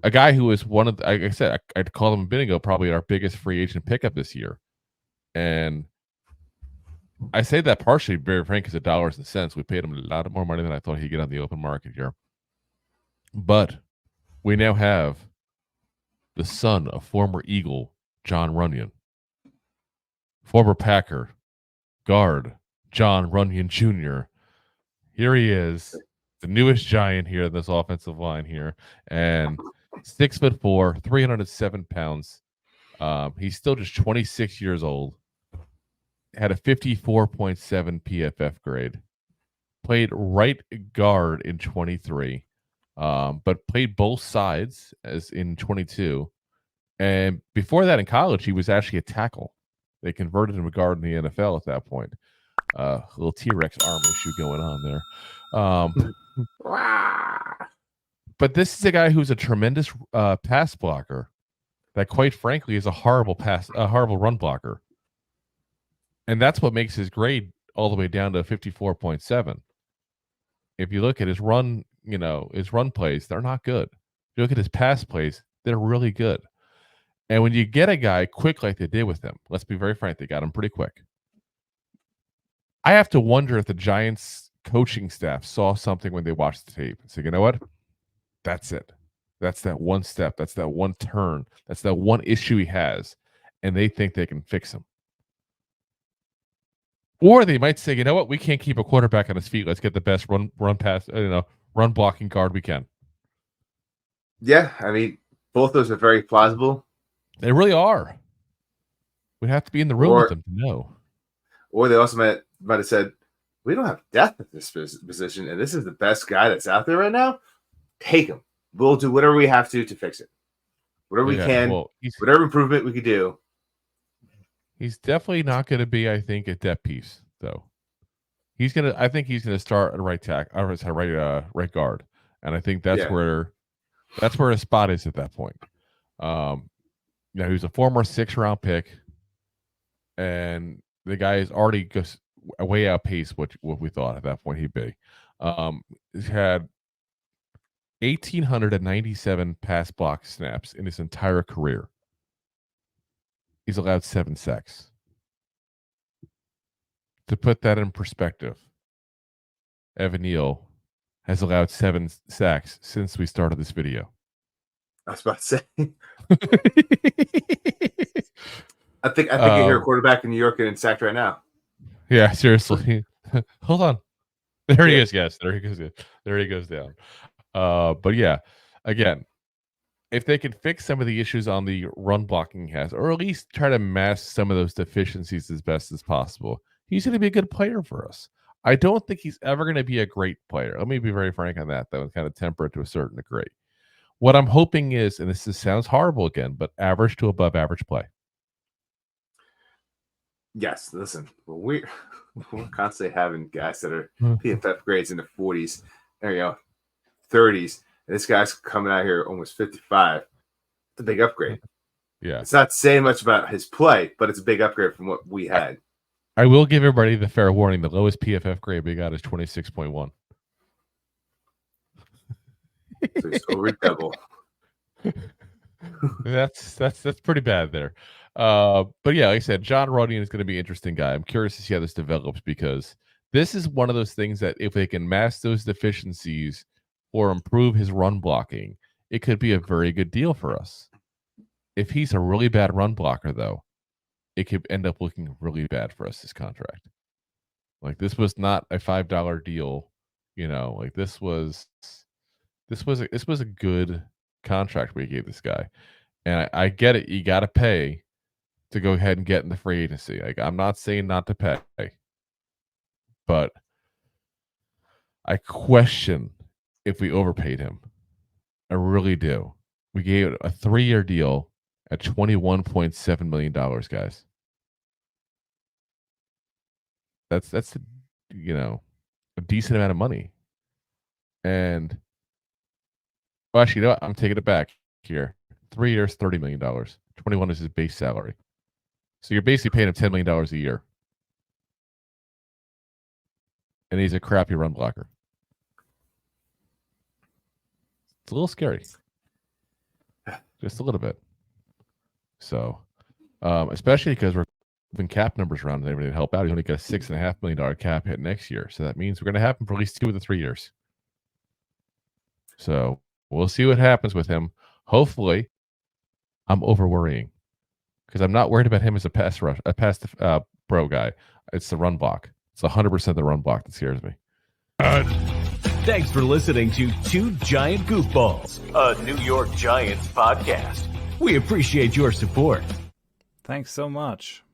a guy who is one of the, like I said, I'd call him a minute ago, probably our biggest free agent pickup this year. And I say that partially, very frank, because of dollars and cents. We paid him a lot more money than I thought he'd get on the open market here. But we now have the son of former Eagle Jon Runyan, former Packer guard Jon Runyan Jr. Here he is, the newest Giant here in this offensive line here, and 6'4", 307 pounds. He's still just 26 years old. Had a 54.7 PFF grade. Played right guard in 23, but played both sides as in 22. And before that in college, he was actually a tackle. They converted him to guard in the NFL at that point. Little T-Rex arm issue going on there. But this is a guy who's a tremendous pass blocker that, quite frankly, is a horrible run blocker. And that's what makes his grade all the way down to 54.7. If you look at his run, his run plays, they're not good. If you look at his pass plays, they're really good. And when you get a guy quick like they did with him, let's be very frank, they got him pretty quick. I have to wonder if the Giants coaching staff saw something when they watched the tape and said, you know what? That's it. That's that one step. That's that one turn. That's that one issue he has. And they think they can fix him. Or they might say, you know what? We can't keep a quarterback on his feet. Let's get the best run blocking guard we can. Yeah, I mean, both those are very plausible. They really are. We'd have to be in the room with them to know. Or they also might have said, we don't have depth at this position, and this is the best guy that's out there right now. Take him. We'll do whatever we have to fix it. Whatever we can, whatever improvement we could do. He's definitely not going to be, I think, a depth piece, though. I think he's going to start at right right guard, and I think that's where his spot is at that point. He was a former 6th-round pick, and the guy is already just way outpaced what we thought at that point he'd be. He's had 1,897 pass block snaps in his entire career. He's allowed 7 sacks. To put that in perspective, Evan Neal has allowed 7 sacks since we started this video. I was about to say. I think you hear a quarterback in New York getting sacked right now. Yeah, seriously. Hold on. There he is. Yes, there he goes. There he goes down. But yeah, again, if they can fix some of the issues on the run blocking he has, or at least try to mask some of those deficiencies as best as possible, he's going to be a good player for us. I don't think he's ever going to be a great player. Let me be very frank on that, though, and kind of temper it to a certain degree. What I'm hoping is, and this sounds horrible again, but average to above average play. Yes, listen, we're constantly having guys that are PFF grades in the 40s, 30s. And this guy's coming out here almost 55. It's a big upgrade. Yeah. It's not saying much about his play, but it's a big upgrade from what we had. I will give everybody the fair warning. The lowest PFF grade we got is 26.1. So he's over double. That's pretty bad there. But yeah, like I said, Jon Runyan is going to be an interesting guy. I'm curious to see how this develops, because this is one of those things that if they can mask those deficiencies or improve his run blocking, it could be a very good deal for us. If he's a really bad run blocker, though, it could end up looking really bad for us, this contract. Like, this was not a $5 deal, like this was a good contract we gave this guy. And I get it, you got to pay to go ahead and get in the free agency. Like, I'm not saying not to pay, but I question if we overpaid him. I really do. We gave it a 3-year deal at $21.7 million, guys. That's a decent amount of money. And actually, you know what? I'm taking it back here. 3 years, $30 million. 21 is his base salary. So you're basically paying him $10 million a year. And he's a crappy run blocker. It's a little scary. just a little bit. So, especially because we're moving cap numbers around and everything to help out. He's only got a $6.5 million cap hit next year, so that means we're going to have him for at least 2 of the 3 years. So we'll see what happens with him. Hopefully, I'm over worrying because I'm not worried about him as a pass pro guy. It's the run block. It's 100% the run block that scares me. Thanks for listening to Two Giant Goofballs, a New York Giants podcast. We appreciate your support. Thanks so much.